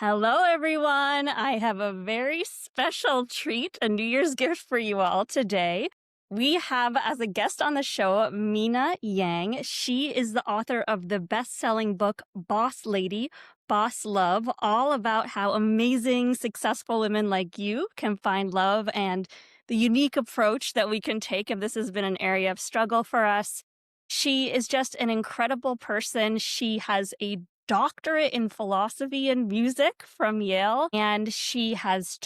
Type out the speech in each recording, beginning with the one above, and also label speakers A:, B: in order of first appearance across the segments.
A: Hello, everyone. I have a very special treat, a New Year's gift for you all today. We have as a guest on the show, Mina Yang. She is the author of the best selling book, Boss Lady, Boss Love, all about how amazing, successful women like you can find love and the unique approach that we can take if this has been an area of struggle for us. She is just an incredible person. She has a doctorate in philosophy and music from Yale, and she has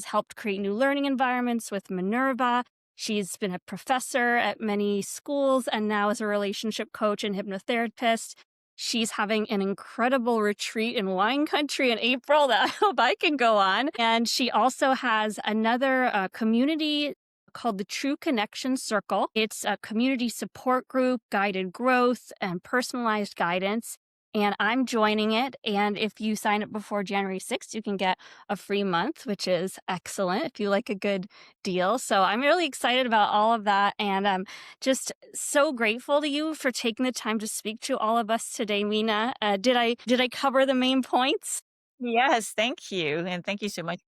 A: helped create new learning environments with Minerva. She's been a professor at many schools and now is a relationship coach and hypnotherapist. She's having an incredible retreat in wine country in April that I hope I can go on. And she also has another community called the True Connection Circle. It's a community support group, guided growth, and personalized guidance. And I'm joining it. And if you sign up before January 6th, you can get a free month, which is excellent if you like a good deal. So I'm really excited about all of that. And I'm just so grateful to you for taking the time to speak to all of us today, Mina. Did I cover the main points?
B: Yes, thank you, and thank you so much.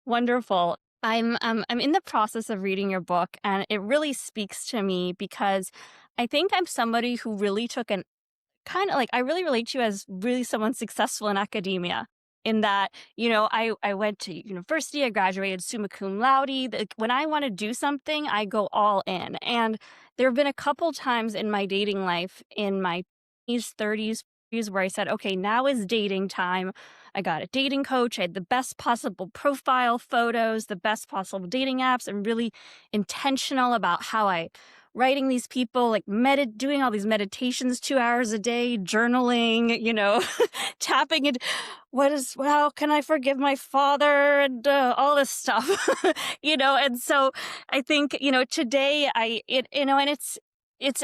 A: Wonderful. I'm in the process of reading your book, and it really speaks to me because I think I'm somebody who really took an kind of like I really relate to you as really someone successful in academia. In that, I went to university, I graduated summa cum laude. When I want to do something, I go all in. And there have been a couple times in my dating life, in my 20s, 30s, 40s, where I said, okay, now is dating time. I got a dating coach. I had the best possible profile photos, the best possible dating apps, and really intentional about how I writing these people, like doing all these meditations 2 hours a day, journaling, tapping it. How can I forgive my father and all this stuff, And so I think, today and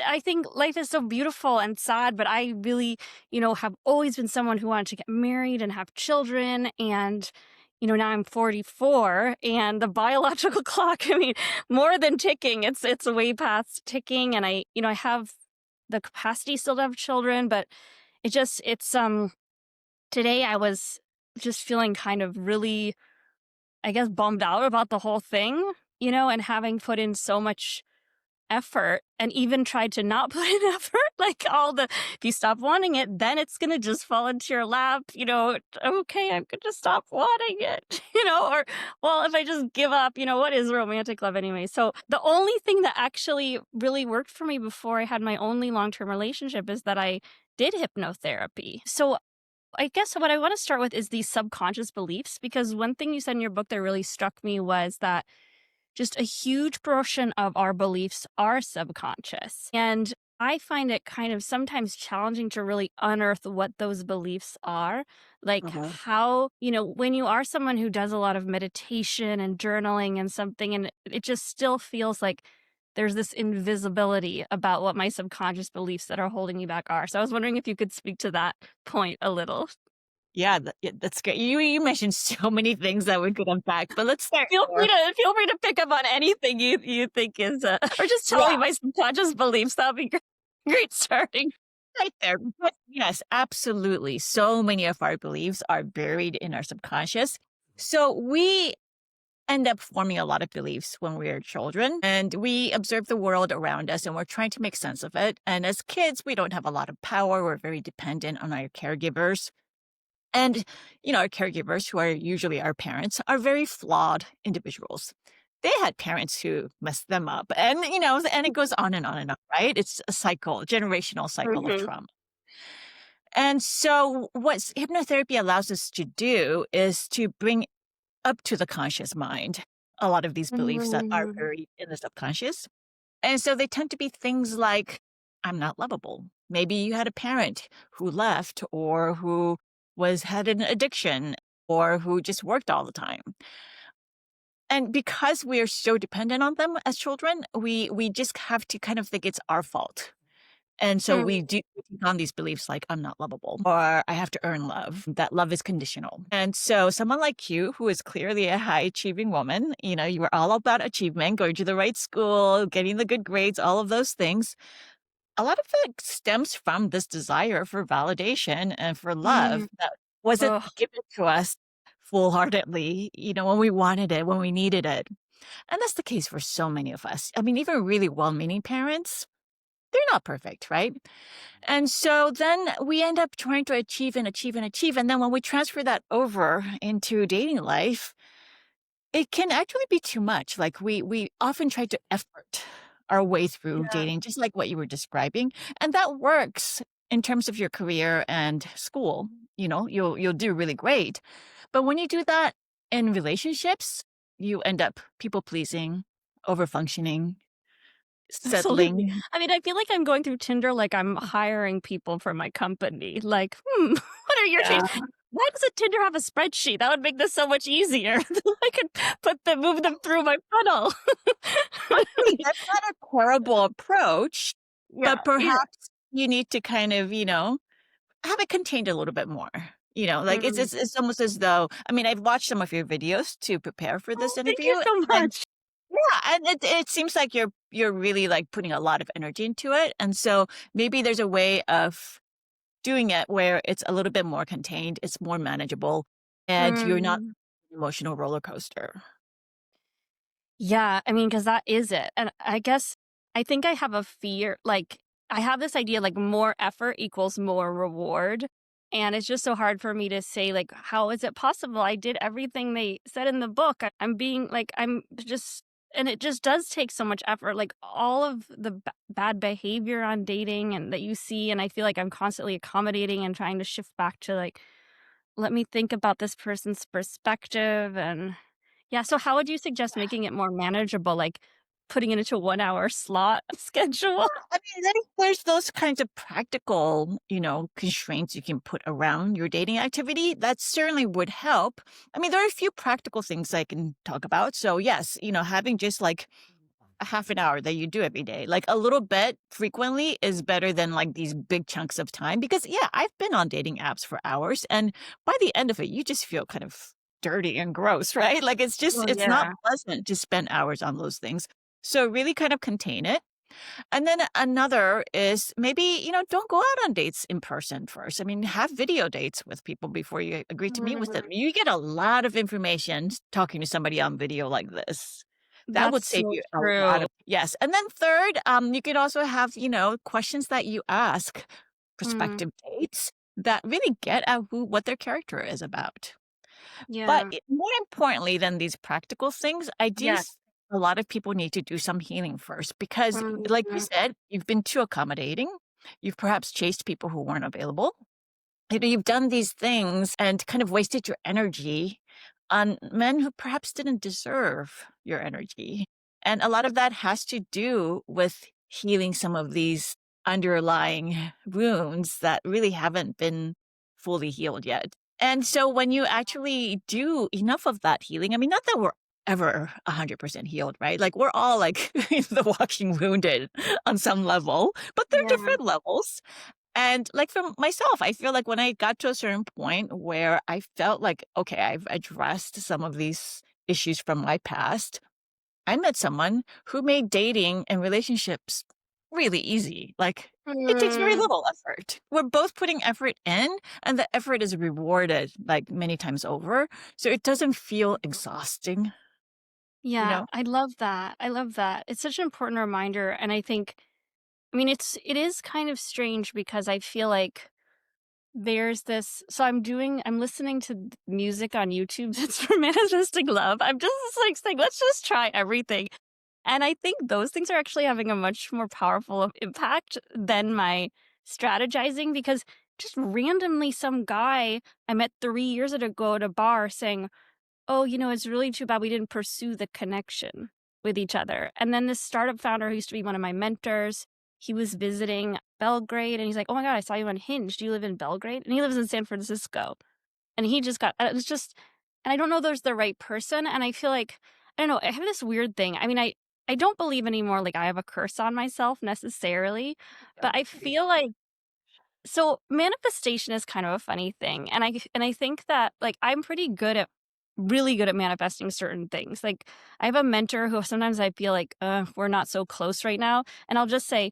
A: I think life is so beautiful and sad, but I really, have always been someone who wanted to get married and have children. And, now I'm 44 and the biological clock, I mean, more than ticking, it's way past ticking. And I have the capacity still to have children, but today I was just feeling kind of really, I guess, bummed out about the whole thing, and having put in so much effort and even tried to not put in effort, like if you stop wanting it, then it's going to just fall into your lap, okay, I'm going to stop wanting it, or, well, if I just give up, what is romantic love anyway? So the only thing that actually really worked for me before I had my only long-term relationship is that I did hypnotherapy. So I guess what I want to start with is these subconscious beliefs, because one thing you said in your book that really struck me was that just a huge portion of our beliefs are subconscious. And I find it kind of sometimes challenging to really unearth what those beliefs are. Like
B: Mhm.
A: how, when you are someone who does a lot of meditation and journaling and something, and it just still feels like there's this invisibility about what my subconscious beliefs that are holding me back are. So I was wondering if you could speak to that point a little.
B: Yeah, that's great. You mentioned so many things that we could unpack, but let's start there.
A: Feel free to pick up on anything you think is, or just tell me
B: Yeah,
A: my subconscious beliefs. That'll be great. Great starting.
B: right there. But yes, absolutely. So many of our beliefs are buried in our subconscious. So we end up forming a lot of beliefs when we're children, and we observe the world around us and we're trying to make sense of it. And as kids, we don't have a lot of power. We're very dependent on our caregivers. And, our caregivers, who are usually our parents, are very flawed individuals. They had parents who messed them up, and it goes on and on and on, right? It's a cycle, a generational cycle of
A: Mhm.
B: trauma. And so, what hypnotherapy allows us to do is to bring up to the conscious mind a lot of these beliefs that are
A: Mm.
B: buried in the subconscious. And so, they tend to be things like, I'm not lovable. Maybe you had a parent who left, or who had an addiction, or who just worked all the time. And because we are so dependent on them as children, we just have to kind of think it's our fault. And so
A: Mm.
B: we take on these beliefs like, I'm not lovable, or I have to earn love, that love is conditional. And so someone like you, who is clearly a high achieving woman, you were all about achievement, going to the right school, getting the good grades, all of those things. A lot of it stems from this desire for validation and for love
A: Mm.
B: that Was it
A: Oh,
B: given to us full-heartedly, when we wanted it, when we needed it? And that's the case for so many of us. I mean, even really well-meaning parents, they're not perfect, right? And so then we end up trying to achieve and achieve and achieve. And then when we transfer that over into dating life, it can actually be too much. Like we often try to effort our way through
A: yeah.
B: dating, just like what you were describing. And that works in terms of your career and school. You'll do really great. But when you do that in relationships, you end up people pleasing, over functioning,
A: Absolutely.
B: settling.
A: I mean, I feel like I'm going through Tinder like I'm hiring people for my company. Like, what are your traits?
B: Yeah.
A: Why doesn't Tinder have a spreadsheet? That would make this so much easier. I could move them through my funnel.
B: Honestly, that's not a terrible approach,
A: Yeah,
B: but
A: yeah.
B: perhaps you need to kind of, have it contained a little bit more. Like it's
A: Mm.
B: it's it's almost as though I mean, I've watched some of your videos to prepare for this
A: Oh, thank you
B: interview,
A: so
B: and
A: much.
B: yeah, and it seems like you're really, like, putting a lot of energy into it, and so maybe there's a way of doing it where it's a little bit more contained, it's more manageable, and you're not
A: Mm.
B: emotional roller coaster.
A: Yeah, I mean, because that is it, and I guess I think I have a fear like, I have this idea, like, more effort equals more reward, and it's just so hard for me to say, like, "How is it possible? I did everything they said in the book. I'm being like, I'm just" and it just does take so much effort, like, all of the bad behavior on dating and that you see, and I feel like I'm constantly accommodating and trying to shift back to, like, "Let me think about this person's perspective," and yeah, so how would you suggest making it more manageable, like, putting it into a one-hour slot schedule?
B: I mean, then there's those kinds of practical, constraints you can put around your dating activity. That certainly would help. I mean, there are a few practical things I can talk about. So, yes, having just like a half an hour that you do every day, like a little bit frequently is better than like these big chunks of time. Because, yeah, I've been on dating apps for hours. And by the end of it, you just feel kind of dirty and gross, right? Like
A: Oh,
B: it's not
A: yeah.
B: pleasant to spend hours on those things. So, really kind of contain it and then another is maybe, don't go out on dates in person first. I mean, have video dates with people before you agree to meet with them.
A: Mm,
B: You get a lot of information talking to somebody on video like this. That
A: that's
B: would save
A: so
B: you a lot
A: true.
B: of yes. And then third, you could also have, questions that you ask
A: Mm,
B: prospective dates that really get at what their character is about. But
A: yeah.
B: more importantly than these practical things, I do
A: Yes.
B: a lot of people need to do some healing first because, like you
A: Mhm.
B: said, you've been too accommodating. You've perhaps chased people who weren't available. You've done these things and kind of wasted your energy on men who perhaps didn't deserve your energy. And a lot of that has to do with healing some of these underlying wounds that really haven't been fully healed yet. And so when you actually do enough of that healing, I mean, not that we're ever 100% healed, right? Like we're all like the walking wounded on some level, but they're
A: Yeah.
B: different levels. And, like, for myself, I feel like when I got to a certain point where I felt like, okay, I've addressed some of these issues from my past, I met someone who made dating and relationships really easy. Like, it takes very
A: Mm,
B: little effort. We're both putting effort in, and the effort is rewarded, like, many times over. So it doesn't feel exhausting, you
A: yeah,
B: know?
A: I love that. I love that. It's such an important reminder, and I think I mean, it is kind of strange because I feel like there's this so I'm listening to music on YouTube that's for manifesting love. I'm just, like, saying, "Let's just try everything." And I think those things are actually having a much more powerful impact than my strategizing because just randomly some guy I met 3 years ago at a bar saying, "Oh, it's really too bad we didn't pursue the connection with each other." And then this startup founder who used to be one of my mentors, he was visiting Belgrade and he's like, "Oh my god, I saw you on Hinge. Do you live in Belgrade?" And he lives in San Francisco. And he just got it was just and I don't know there's the right person, and I feel like I don't know, I have this weird thing. I mean, I don't believe anymore, like, I have a curse on myself necessarily, but I feel like so manifestation is kind of a funny thing, and I think that, like, I'm pretty good at really good at manifesting certain things. Like, I have a mentor who sometimes I feel like, we're not so close right now," and I'll just say,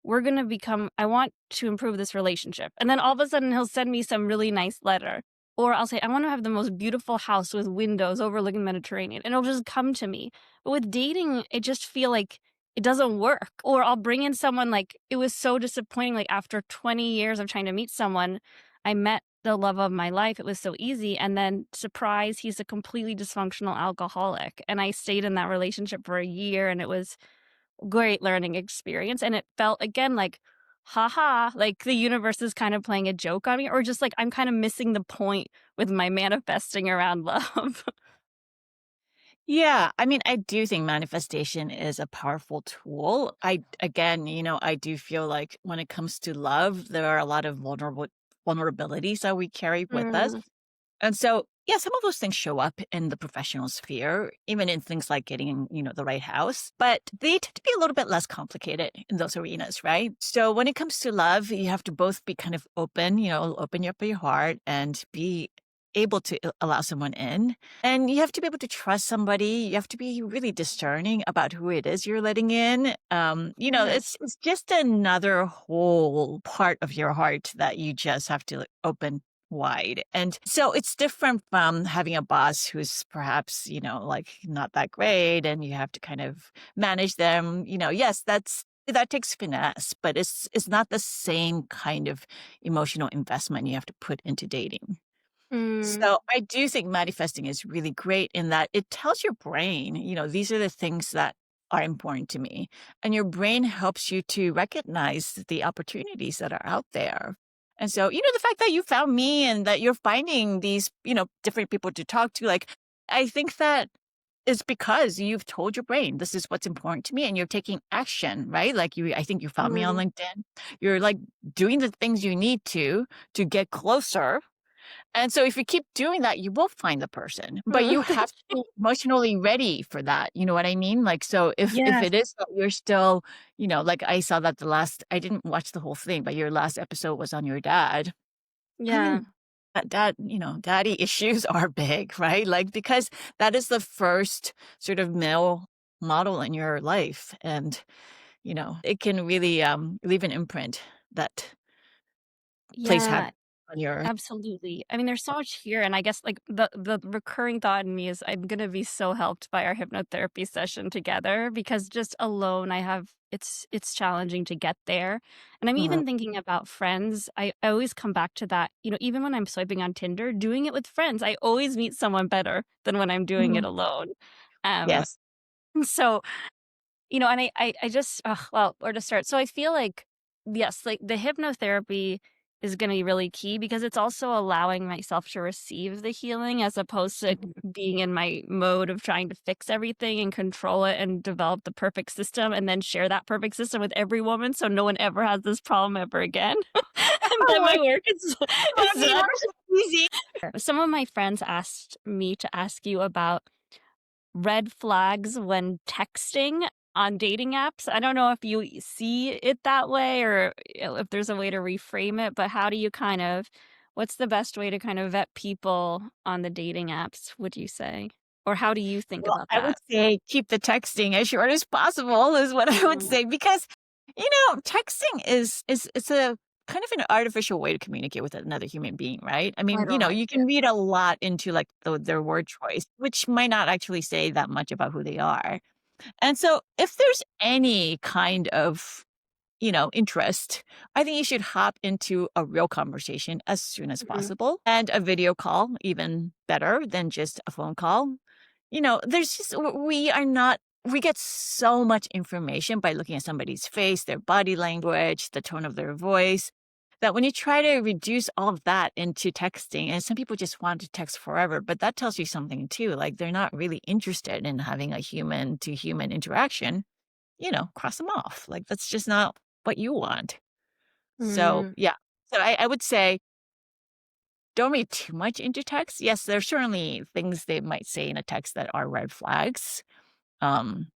A: "We're gonna become I want to improve this relationship," and then all of a sudden, he'll send me some really nice letter. Or I'll say, "I wanna have the most beautiful house with windows overlooking the Mediterranean," and it'll just come to me. But with dating, it just feel like it doesn't work. Or I'll bring in someone, like, it was so disappointing, like, after 20 years of trying to meet someone, I met the love of my life, it was so easy, and then surprise, he's a completely dysfunctional alcoholic, and I stayed in that relationship for a year, and it was great learning experience, and it felt again like, "Ha like the universe is kind of playing a joke on me," or just like I'm kind of missing the point with my manifesting around love.
B: Yeah, I mean, I do think manifestation is a powerful tool. Again, I do feel like when it comes to love, there are a lot of vulnerabilities that we carry with us.
A: Mm,
B: And so, yeah, some of those things show up in the professional sphere, even in things like getting, the right house, but they tend to be a little bit less complicated in those arenas, right? So when it comes to love, you have to both be kind of open, open up your heart and be able to allow someone in. And you have to be able to trust somebody. You have to be really discerning about who it is you're letting in.
A: yes.
B: It's just another whole part of your heart that you just have to, like, open wide. And so it's different from having a boss who's perhaps, like, not that great and you have to kind of manage them. Yes, that takes finesse, but it's not the same kind of emotional investment you have to put into dating.
A: Mm,
B: So I do think manifesting is really great in that it tells your brain, these are the things that are important to me. And your brain helps you to recognize the opportunities that are out there. And so, the fact that you found me and that you're finding these, different people to talk to, like, I think that is because you've told your brain, this is what's important to me, and you're taking action, right? Like, I think you found me on
A: mm,
B: LinkedIn. You're like doing the things you need to get closer, and so if you keep doing that, you will find the person, but
A: mm.
B: you have to be emotionally ready for that, you know what I mean? Like, so if
A: Yes.
B: it is that you're still, like I saw that I didn't watch the whole thing, but your last episode was on your dad. I
A: Yeah.
B: mean, daddy issues are big, right? Like, because that is the first sort of male model in your life, and, it can really, leave an imprint that plays havoc
A: Yeah.
B: on your.
A: Absolutely. I mean, there's so much here, and I guess, like, the recurring thought in me is I'm gonna be so helped by our hypnotherapy session together because just alone, it's challenging to get there, and I'm
B: Mhm,
A: even thinking about friends. I always come back to that, even when I'm swiping on Tinder, doing it with friends, I always meet someone better than when I'm doing it
B: mhm.
A: alone. Um,
B: Yes.
A: so and I just ugh, well, where to start? So I feel like, yes, like, the hypnotherapy is gonna be really key because it's also allowing myself to receive the healing as opposed to being in my mode of trying to fix everything and control it and develop the perfect system and then share that perfect system with every woman so no one ever has this problem ever again. And
B: Oh
A: then
B: my
A: my work
B: god,
A: is
B: I mean,
A: done.
B: we're so easy.
A: Some of my friends asked me to ask you about red flags when texting on dating apps. I don't know if you see it that way or if there's a way to reframe it, but how do you what's the best way to kind of vet people on the dating apps, would you say? Or how do you think
B: Well,
A: about
B: I would
A: that?
B: say keep the texting as short as possible is what I would
A: Mm,
B: say because, texting is it's a kind of an artificial way to communicate with another human being, right? I
A: I
B: mean,
A: don't like
B: you
A: it.
B: can read a lot into, like, their word choice, which might not actually say that much about who they are. And so if there's any kind of, interest, I think you should hop into a real conversation as soon as
A: Mhm,
B: possible, and a video call even better than just a phone call. There's just we get so much information by looking at somebody's face, their body language, the tone of their voice, that when you try to reduce all of that into texting, and some people just want to text forever, but that tells you something too. Like, they're not really interested in having a human to human interaction, cross them off. Like, that's just not what you want. So,
A: mm.
B: yeah. So I would say don't read too much into text. Yes, there's certainly things they might say in a text that are red flags. Um,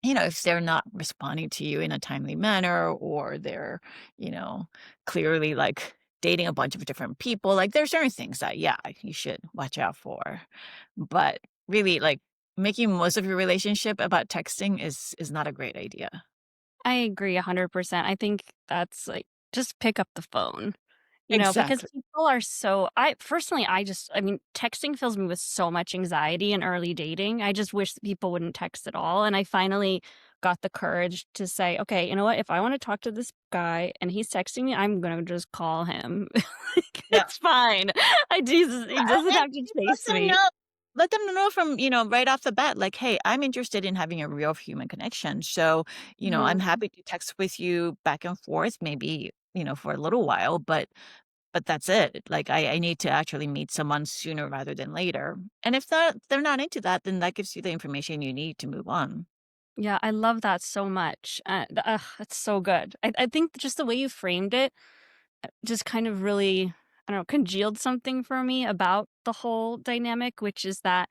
B: if they're not responding to you in a timely manner or they're, you know, clearly like dating a bunch of different people, like there's certain things that, yeah, you should watch out for. But really, like, making most of your relationship about texting is not a great idea.
A: I agree 100%. I think that's like, just pick up the phone. because
B: Exactly.
A: people are so I personally, I mean, texting fills me with so much anxiety in early dating. I just wish that people wouldn't text at all, and I finally got the courage to say, "Okay, you know what? If I wanna talk to this guy and he's texting me, I'm gonna just call him." Like,
B: Yeah.
A: it's fine. I Jesus he doesn't
B: And
A: have to
B: just
A: chase me.
B: let them know from, right off the bat, like, "Hey, I'm interested in having a real human connection. So, I'm
A: Mhm.
B: happy to text with you back and forth, maybe, for a little while, but that's it. Like, I need to actually meet someone sooner rather than later." And if they're not into that, then that gives you the information you need to move on.
A: Yeah, I love that so much. It's so good. I think just the way you framed it just kind of really, I don't know, congealed something for me about the whole dynamic, which is that,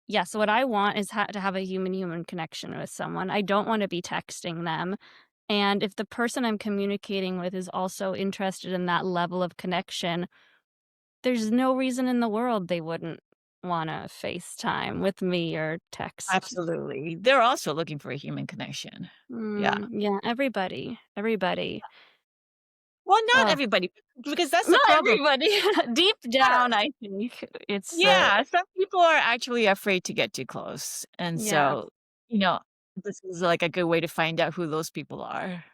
A: yes, what I want is to have a human connection with someone. I don't want to be texting them. And if the person I'm communicating with is also interested in that level of connection, there's no reason in the world they wouldn't want to FaceTime with me or text.
B: Absolutely. They're also looking for a human connection. Yeah.
A: Yeah, everybody.
B: Well, not
A: Oh,
B: everybody, because that's the
A: not
B: problem.
A: everybody. Deep
B: Sure.
A: down, I think it's,
B: Yeah, some people are actually afraid to get too close, and
A: yeah.
B: so, you know, this is, like, a good way to find out who those people are.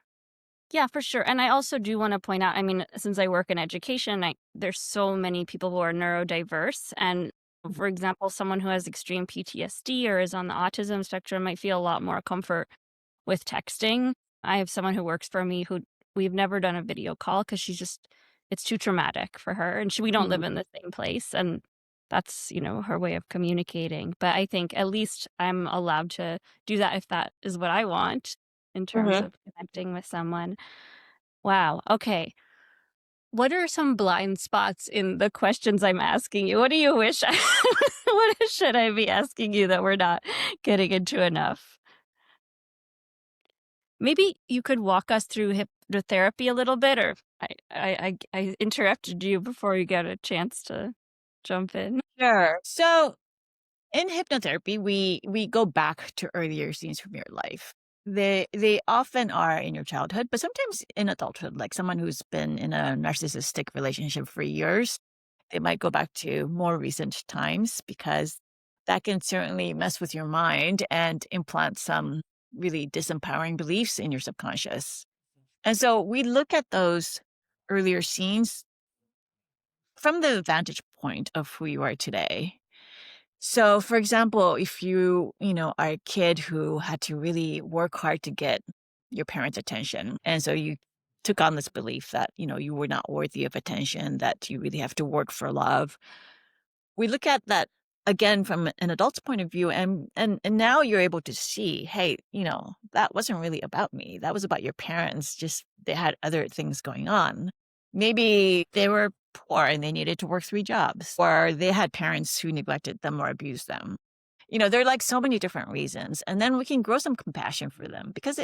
A: Yeah, for sure. And I also do want to point out, I mean, since I work in education, there's so many people who are neurodiverse. And
B: Mhm.
A: for example, someone who has extreme PTSD or is on the autism spectrum might feel a lot more comfort with texting. I have someone who works for me who we've never done a video call because it's too traumatic for her. And we don't live
B: Mhm.
A: in the same place. And that's, her way of communicating. But I think at least I'm allowed to do that if that is what I want in terms
B: Mhm.
A: of connecting with someone. Wow. Okay. What are some blind spots in the questions I'm asking you? What do you wish what should I be asking you that we're not getting into enough? Maybe you could walk us through hypnotherapy a little bit, or I interrupted you before you got a chance to jump in.
B: Sure. So, in hypnotherapy, we go back to earlier scenes from your life. They often are in your childhood, but sometimes in adulthood, like someone who's been in a narcissistic relationship for years, they might go back to more recent times because that can certainly mess with your mind and implant some really disempowering beliefs in your subconscious. And so we look at those earlier scenes from the vantage point of who you are today. So, for example, if are a kid who had to really work hard to get your parents' attention, and so you took on this belief that, you were not worthy of attention, that you really have to work for love. We look at that again from an adult's point of view, and now you're able to see, hey, that wasn't really about me. That was about your parents. Just they had other things going on. Maybe they were poor and they needed to work 3 jobs, or they had parents who neglected them or abused them. There are like so many different reasons. And then we can grow some compassion for them because,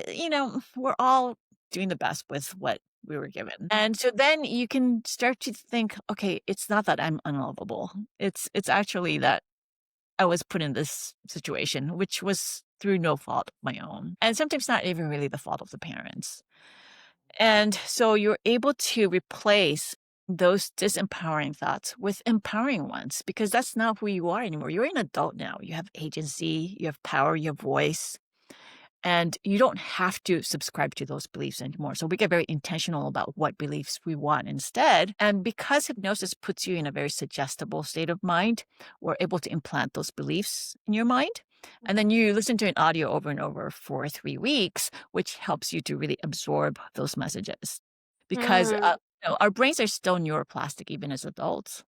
B: we're all doing the best with what we were given. And so then you can start to think, okay, it's not that I'm unlovable. It's actually that I was put in this situation, which was through no fault of my own. And sometimes not even really the fault of the parents. And so you're able to replace those disempowering thoughts with empowering ones because that's not who you are anymore. You're an adult now. You have agency, you have power, you have voice, and you don't have to subscribe to those beliefs anymore. So we get very intentional about what beliefs we want instead. And because hypnosis puts you in a very suggestible state of mind, we're able to implant those beliefs in your mind. And then you listen to an audio over and over for 3 weeks, which helps you to really absorb those messages. Because
A: Mm,
B: our brains are still neuroplastic even as adults.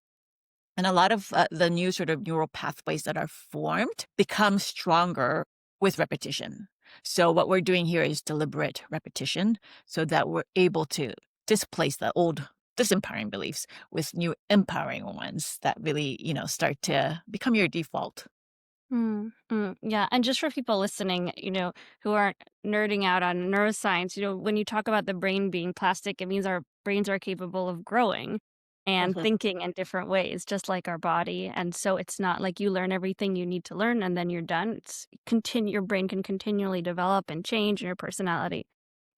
B: And a lot of the new sort of neural pathways that are formed become stronger with repetition. So, what we're doing here is deliberate repetition so that we're able to displace the old disempowering beliefs with new empowering ones that really, start to become your default.
A: yeah. And just for people listening, who aren't nerding out on neuroscience, when you talk about the brain being plastic, it means our brains are capable of growing and
B: Mhm.
A: thinking in different ways, just like our body. And so it's not like you learn everything you need to learn and then you're done. Your brain can continually develop and change, and your personality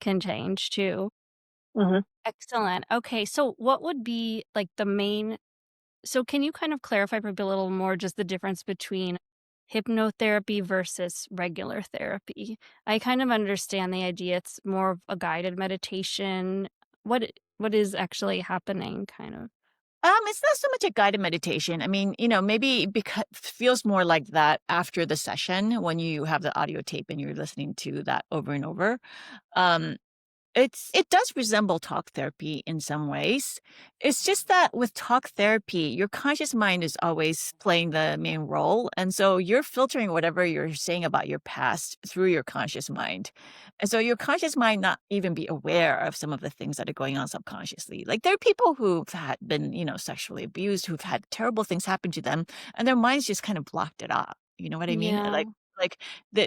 A: can change too.
B: Mhm.
A: Excellent. Okay, so what would be, like, the main so can you kind of clarify for me a little more just the difference between hypnotherapy versus regular therapy? I kind of understand the idea it's more of a guided meditation. What is actually happening kind of?
B: It's not so much a guided meditation. I mean, maybe because feels more like that after the session when you have the audio tape and you're listening to that over and over. Um, it does resemble talk therapy in some ways. It's just that with talk therapy, your conscious mind is always playing the main role, and so you're filtering whatever you're saying about your past through your conscious mind. And so your conscious mind not even be aware of some of the things that are going on subconsciously. Like there are people who've had been, sexually abused, who've had terrible things happen to them, and their minds just kind of blocked it up. You know what I mean?
A: Yeah,
B: Like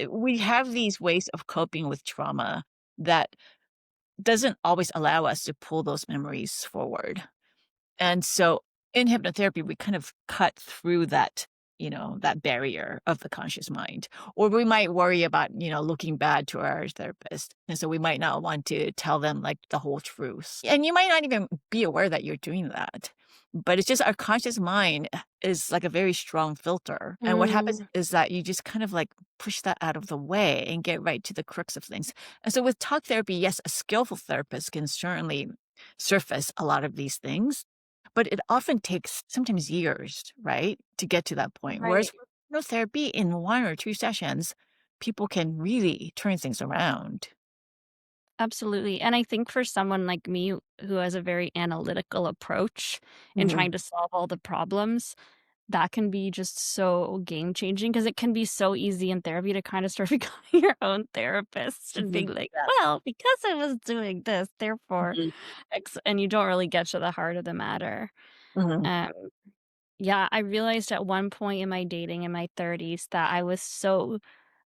B: we have these ways of coping with trauma that doesn't always allow us to pull those memories forward. And so in hypnotherapy, we kind of cut through that barrier of the conscious mind. Or we might worry about, looking bad to our therapist. And so we might not want to tell them like the whole truth. And you might not even be aware that you're doing that. But it's just our conscious mind is like a very strong filter. And what happens
A: mm,
B: is that you just kind of like push that out of the way and get right to the crux of things. And so with talk therapy, yes, a skillful therapist can certainly surface a lot of these things, but it often takes sometimes years, right, to get to that point. Whereas
A: right.
B: with hypnotherapy in 1 or 2 sessions, people can really turn things around.
A: Absolutely. And I think for someone like me who has a very analytical approach in
B: Mhm,
A: trying to solve all the problems, that can be just so game changing because it can be so easy in therapy to kind of start becoming your own therapist and being
B: mhm,
A: like,
B: yeah,
A: well, because I was doing this, therefore,
B: mhm,
A: X, and you don't really get to the heart of the matter.
B: mhm,
A: Um, yeah, I realized at one point in my dating in my 30s that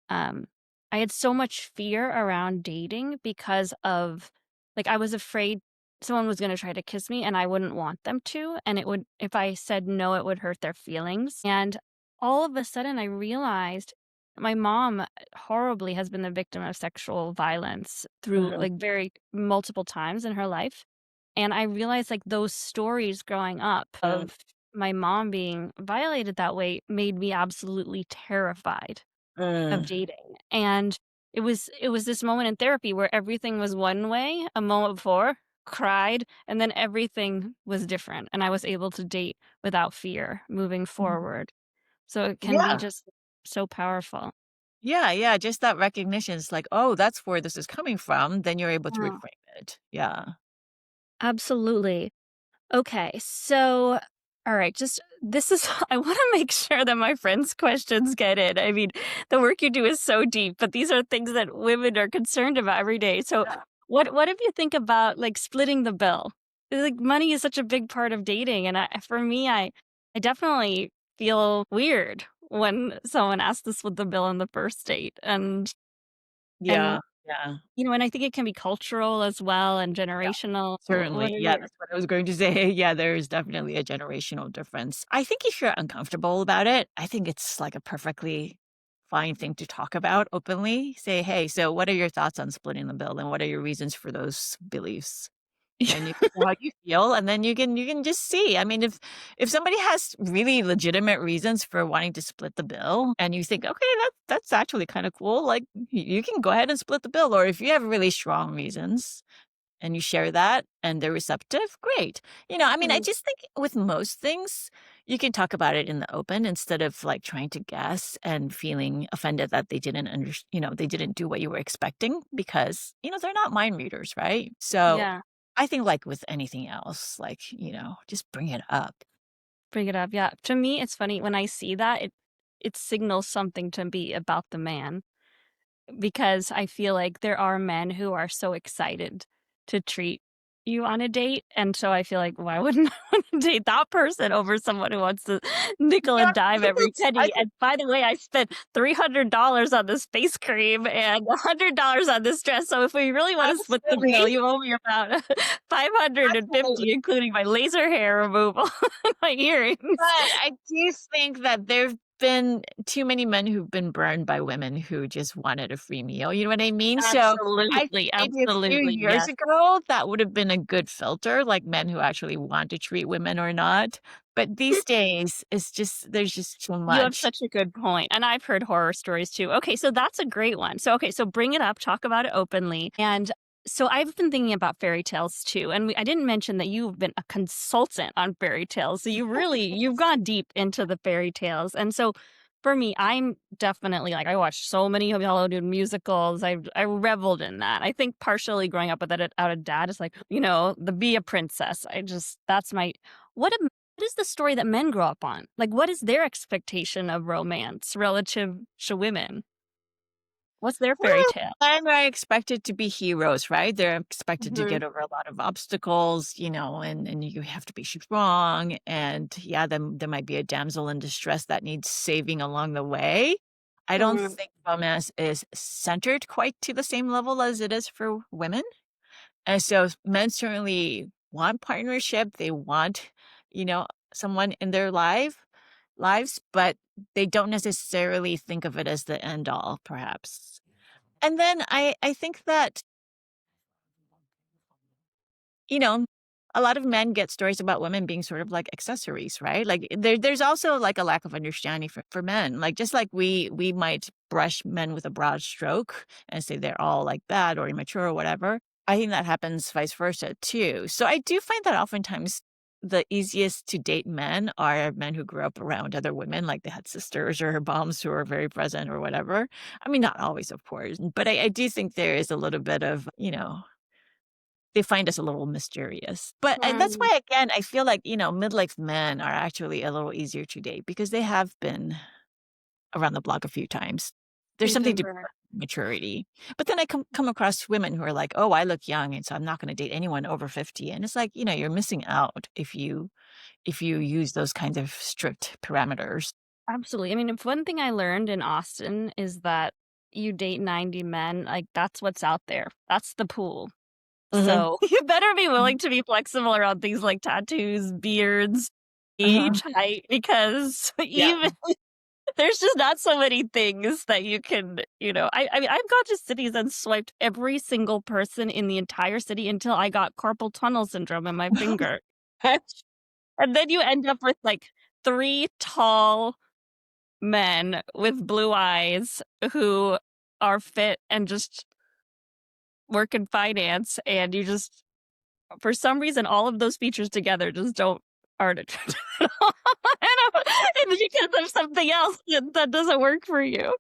A: um, I had so much fear around dating because of like, I was afraid someone was gonna try to kiss me and I wouldn't want them to, and it would if I said no, it would hurt their feelings, and all of a sudden, I realized my mom horribly has been the victim of sexual violence through,
B: mhm,
A: like, very multiple times in her life, and I realized, like, those stories growing up
B: mm,
A: of my mom being violated that way made me absolutely terrified of
B: mm,
A: dating, and it was this moment in therapy where everything was one way a moment before, cried, and then everything was different, and I was able to date without fear moving
B: mhm.
A: forward. So it can be
B: Yeah,
A: just so powerful.
B: yeah, yeah, just that recognition is like, "Oh, that's where this is coming from," then you're able to
A: Yeah.
B: reframe it. Yeah.
A: Absolutely. Okay, so all right, just this is I want to make sure that my friends' questions get in. I mean, the work you do is so deep, but these are things that women are concerned about every day. So, what if you think about like splitting the bill? Like money is such a big part of dating, and for me, I definitely feel weird when someone asks to split the bill on the first date, and
B: Yeah, yeah.
A: and I think it can be cultural as well and
B: Yeah,
A: generational. What
B: certainly.
A: are
B: Yeah,
A: your
B: that's what I was going to say. Yeah, there is definitely a generational difference. I think if you're uncomfortable about it, I think it's like a perfectly fine thing to talk about openly. Say, "Hey, so what are your thoughts on splitting the bill, and what are your reasons for those beliefs?" And you can say how you feel, and then you can just see. I mean, if somebody has really legitimate reasons for wanting to split the bill, and you think, "Okay, that's actually kinda cool," like, you can go ahead and split the bill, or if you have really strong reasons and you share that and they're receptive, great. I mean, I
A: Mm,
B: just think with most things, you can talk about it in the open instead of like trying to guess and feeling offended that they didn't do what you were expecting because, they're not mind readers, right? So
A: yeah.
B: I think like with anything else, like, just bring it up.
A: Bring it up, yeah. To me, it's funny when I see that, it signals something to me about the man because I feel like there are men who are so excited to treat you on a date, and so I feel like, why wouldn't I wanna date that person over someone who wants to nickel
B: Yeah,
A: and dime every
B: I
A: penny,
B: think
A: and by the way, I spent $300 on this face cream and $100 on this dress, so if we really wanna split the bill,
B: absolutely,
A: you owe me about 550,
B: absolutely.
A: including my laser hair removal and my earrings.
B: But I do think that there've been too many men who've been burned by women who just wanted a free meal, you know what I mean? So, I think
A: Absolutely,
B: maybe a few
A: absolutely,
B: years
A: yes.
B: ago, that would have been a good filter, like men who actually want to treat women or not. But these days, it's just there's just too
A: You have
B: much.
A: such a good point, and I've heard horror stories too. Okay, so that's a great one. So, okay, so bring it up, talk about it openly. And so I've been thinking about fairy tales too, and I didn't mention that you've been a consultant on fairy tales. So you've gone deep into the fairy tales. And so for me, I'm definitely like I watched so many Hollywood musicals. I reveled in that. I think partially growing up with it out of dad is like, the be a princess. I just that's my what what is the story that men grow up on? Like, what is their expectation of romance relative to women? What's their fairy
B: Well,
A: tale?
B: men are expected to be heroes, right? They're expected to
A: Mhm.
B: get over a lot of obstacles, and you have to be strong. And yeah, then there might be a damsel in distress that needs saving along the way. I don't
A: Mm,
B: think romance is centered quite to the same level as it is for women. And so men certainly want partnership. They want, you know, someone in their lives, but they don't necessarily think of it as the end all, perhaps. And then I think that, you know, a lot of men get stories about women being sort of like accessories, right? Like there's also like a lack of understanding for men. Like just like we might brush men with a broad stroke and say they're all like bad or immature or whatever. I think that happens vice versa too. So I do find that oftentimes the easiest to date men are men who grew up around other women, like they had sisters or moms who are very present or whatever. I mean, not always, of course, but I do think there is a little bit of, they find us a little mysterious. But that's
A: mm,
B: why, again, I feel like, midlife men are actually a little easier to date because they have been around the block a few times. There's something to
A: contemporary.
B: maturity. But then I come across women who are like, "Oh, I look young, and so I'm not gonna date anyone over 50." And it's like, you're missing out if you use those kinds of strict parameters.
A: Absolutely. I mean, if one thing I learned in Austin is that you date 90 men, like that's what's out there. That's the pool.
B: Mhm.
A: So you better be willing to be flexible around things like tattoos, beards,
B: Uh-huh.
A: age, height, because
B: Yeah.
A: even there's just not so many things that you can, I mean, I've gone to cities and swiped every single person in the entire city until I got carpal tunnel syndrome in my finger. And then you end up with like 3 tall men with blue eyes who are fit and just work in finance, and you just for some reason, all of those features together just aren't attractive at all. I don't it's because of something else that doesn't work for you.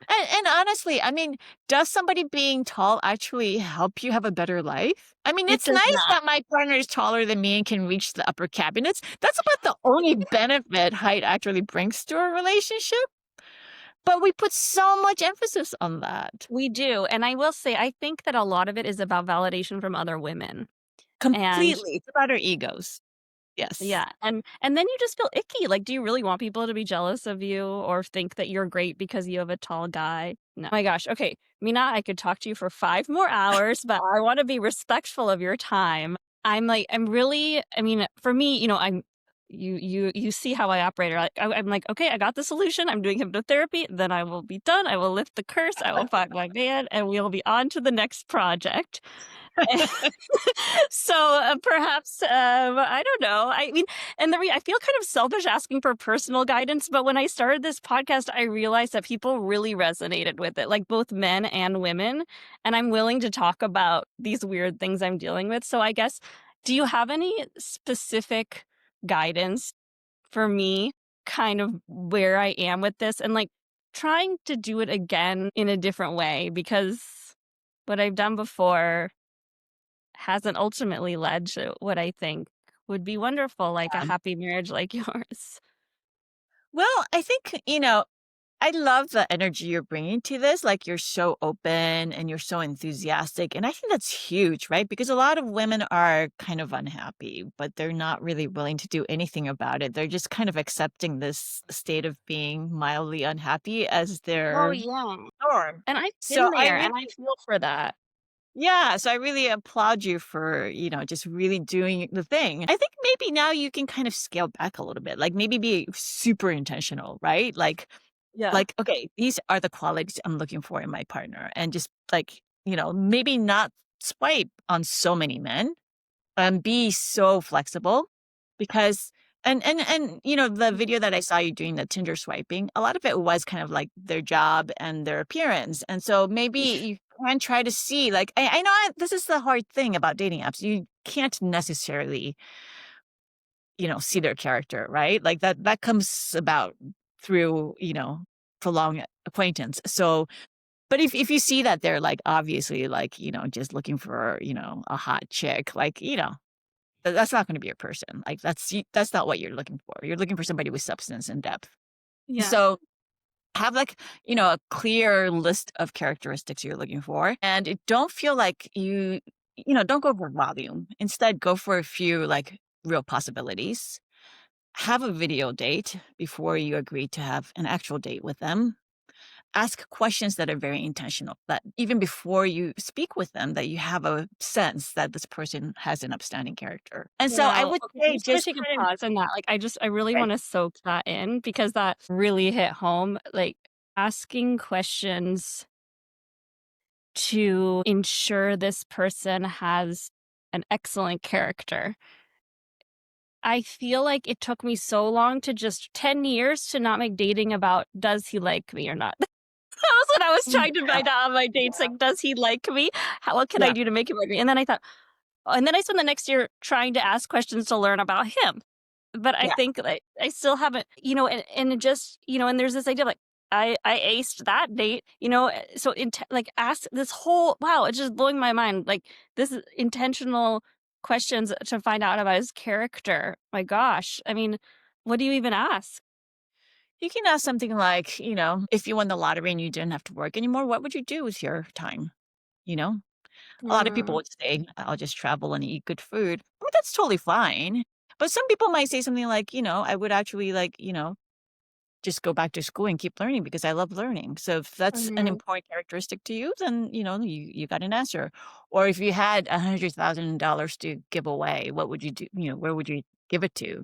B: And honestly, I mean, does somebody being tall actually help you have a better life? I mean,
A: It
B: it's
A: does
B: nice
A: not.
B: that my partner is taller than me and can reach the upper cabinets. That's about the only benefit height actually brings to a relationship. But we put so much emphasis on that.
A: We do, and I will say, I think that a lot of it is about validation from other women, and
B: Completely. It's about our egos. Yes.
A: yeah, and then you just feel icky, like, do you really want people to be jealous of you or think that you're great because you have a tall guy? No. My gosh, okay, Mina, I could talk to you for 5 more hours, but I wanna be respectful of your time. I'm really I mean, for me, you see how I operate, like, I'm like, "Okay, I got the solution, I'm doing hypnotherapy, then I will be done, I will lift the curse, I will find my man, and we'll be on to the next project." So, perhaps, I don't know. I mean, and I feel kind of selfish asking for personal guidance, but when I started this podcast, I realized that people really resonated with it, like both men and women, and I'm willing to talk about these weird things I'm dealing with. So I guess, do you have any specific guidance for me, kind of where I am with this and, like, trying to do it again in a different way? Because what I've done before hasn't ultimately led to what I think would be wonderful, like a happy marriage like yours.
B: Well, I think, I love the energy you're bringing to this. Like, you're so open and you're so enthusiastic. And I think that's huge, right? Because a lot of women are kind of unhappy, but they're not really willing to do anything about it. They're just kind of accepting this state of being mildly unhappy as
A: Oh,
B: their
A: yeah.
B: norm.
A: And I've
B: So
A: been
B: I
A: there,
B: really,
A: and I feel for that.
B: Yeah, so I really applaud you for, just really doing the thing. I think maybe now you can kind of scale back a little bit, like maybe be super intentional, right?
A: Yeah.
B: Like, okay, these are the qualities I'm looking for in my partner. And just like, maybe not swipe on so many men, be so flexible because the video that I saw you doing the Tinder swiping, a lot of it was kind of like their job and their appearance. And so maybe you can try to see like I know this is the hard thing about dating apps. You can't necessarily, see their character, right? Like that comes about through, prolonged acquaintance. So but if you see that they're like obviously like, just looking for, a hot chick, like, that's not gonna be your person. Like, that's not what you're looking for. You're looking for somebody with substance and depth.
A: Yeah.
B: So, have, like, a clear list of characteristics you're looking for, and don't feel like don't go for volume. Instead, go for a few, like, real possibilities. Have a video date before you agree to have an actual date with them. Ask questions that are very intentional, that even before you speak with them, that you have a sense that this person has an upstanding character. And so I
A: Wow.
B: would
A: Okay, I'm
B: say
A: just gonna
B: just
A: take a
B: kind of
A: pause on that. Like, I really
B: okay,
A: want to soak that in because that really hit home. Like, asking questions to ensure this person has an excellent character. I feel like it took me so long to just 10 years to not make dating about does he like me or not. That was what I was trying to
B: yeah,
A: find out on my dates.
B: yeah,
A: Like, does he like me? What can I
B: yeah,
A: do to make him like me? And then I thought, and then I spent the next year trying to ask questions to learn about him. But I
B: yeah.
A: think like I still haven't, and it just, and there's this idea of like I aced that date, so like ask this whole wow, it's just blowing my mind. Like this is intentional questions to find out about his character. My gosh. I mean, what do you even ask?
B: You can ask something like, if you won the lottery and you didn't have to work anymore, what would you do with your time? You know? A lot of people
A: Mm,
B: would say, "I'll just travel and eat good food." Well, that's totally fine. But some people might say something like, "I would actually like, just go back to school and keep learning because I love learning." So if that's an
A: mhm.
B: important characteristic to you, then, you got an answer. Or if you had $100,000 to give away, what would you do? Where would you give it to?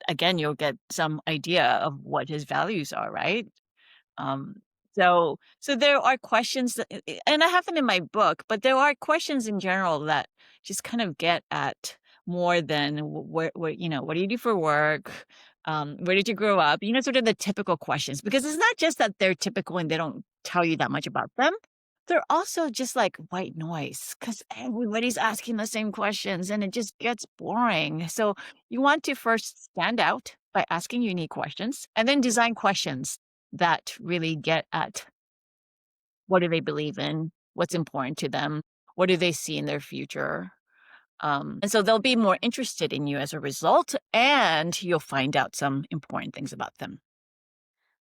B: Again, you'll get some idea of what his values are, right? Um, so there are questions that, and I have them in my book, but there are questions in general that just kind of get at more than what do you do for work? Where did you grow up? Sort of the typical questions, because it's not just that they're typical and they don't tell you that much about them. They're also just like white noise because everybody's asking the same questions and it just gets boring. So you want to first stand out by asking unique questions and then design questions that really get at what do they believe in, what's important to them, what do they see in their future. And so they'll be more interested in you as a result, and you'll find out some important things about them.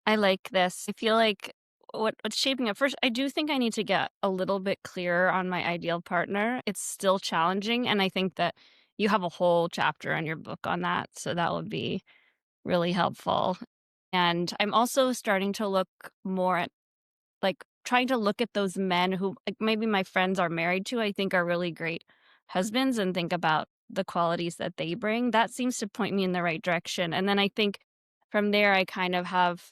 A: I like this. I feel like what's shaping up first, I do think I need to get a little bit clearer on my ideal partner. It's still challenging. And I think that you have a whole chapter in your book on that. So that would be really helpful. And I'm also starting to look more at like, trying to look at those men who, like, maybe my friends are married to, I think are really great husbands and think about the qualities that they bring. That seems to point me in the right direction, and then I think from there, I kind of have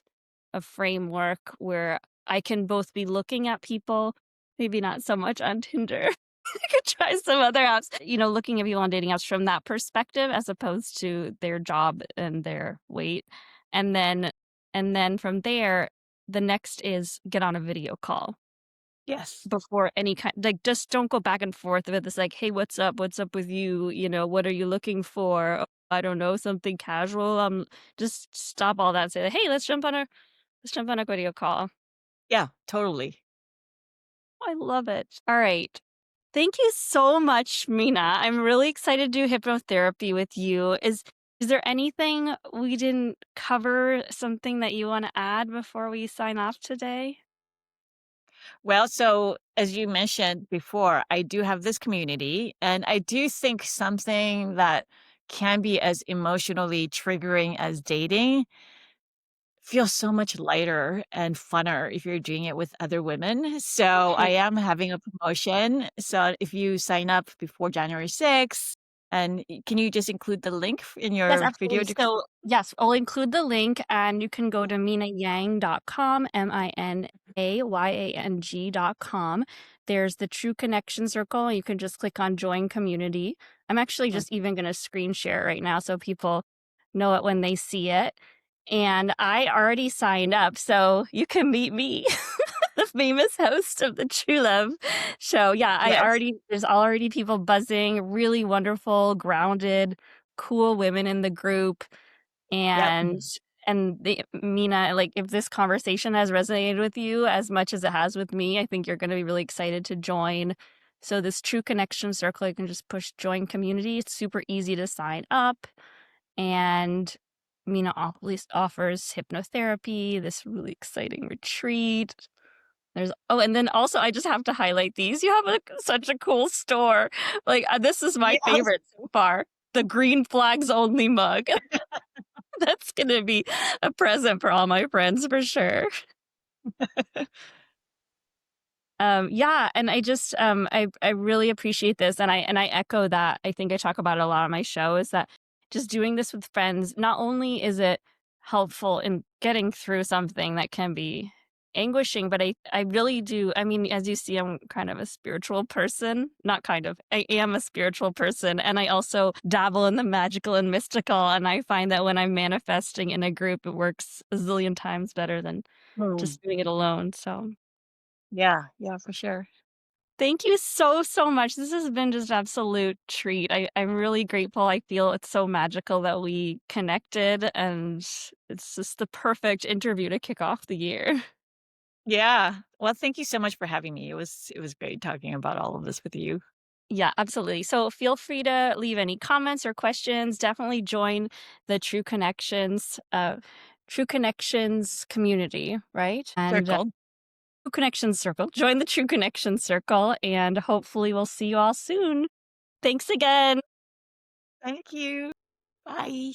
A: a framework where I can both be looking at people, maybe not so much on Tinder. I could try some other apps, looking at people on dating apps from that perspective as opposed to their job and their weight, and then from there the next is get on a video call
B: Yes.
A: before any kind like, just don't go back and forth with this, like, "Hey, what's up? What's up with you?" "What are you looking for?" I don't know, something casual, just stop all that and say, "Hey, let's jump on a video call."
B: Yeah, totally.
A: I love it. Alright. Thank you so much, Mina. I'm really excited to do hypnotherapy with you. Is there anything we didn't cover, something that you wanna add before we sign off today?
B: Well, so as you mentioned before, I do have this community, and I do think something that can be as emotionally triggering as dating feels so much lighter and funner if you're doing it with other women. So I am having a promotion. So if you sign up before January 6th, and can you just include the link in
A: Yes,
B: your video
A: absolutely.
B: description?
A: So, yes, I'll include the link and you can go to minayang.com, minayang.com. There's the True Connection Circle. You can just click on Join Community. I'm actually just even going to screen share it right now so people know it when they see it. And I already signed up, so you can meet me, the famous host of the True Love show. Yeah,
B: Yes.
A: there's already people buzzing, really wonderful, grounded, cool women in the group.
B: Yep.
A: And the Mina, like, if this conversation has resonated with you as much as it has with me, I think you're going to be really excited to join. So this True Connection Circle, you can just push join community. It's super easy to sign up. And Mina offers hypnotherapy, this really exciting retreat. And then also I just have to highlight these. You have such a cool store. Like, this is my
B: Yes.
A: favorite so far. The green flags only mug. That's gonna be a present for all my friends for sure. Yeah, and I just I really appreciate this, and I echo that. I think I talk about it a lot on my show, is that just doing this with friends, not only is it helpful in getting through something that can be anguishing, but I really do. I mean, as you see, I'm kind of a spiritual person. Not kind of. I am a spiritual person, and I also dabble in the magical and mystical, and I find that when I'm manifesting in a group, it works a zillion times better than
B: Mm.
A: just doing it alone. So
B: Yeah, yeah, for sure.
A: thank you so, so much. This has been just absolute treat. I'm really grateful. I feel it's so magical that we connected, and it's just the perfect interview to kick off the year.
B: Yeah. Well, thank you so much for having me. It was great talking about all of this with you.
A: Yeah, absolutely. So feel free to leave any comments or questions. Definitely join the True Connections community, right? And
B: Circle.
A: True Connections Circle. Join the True Connections Circle, and hopefully we'll see you all soon. Thanks again.
B: Thank you. Bye.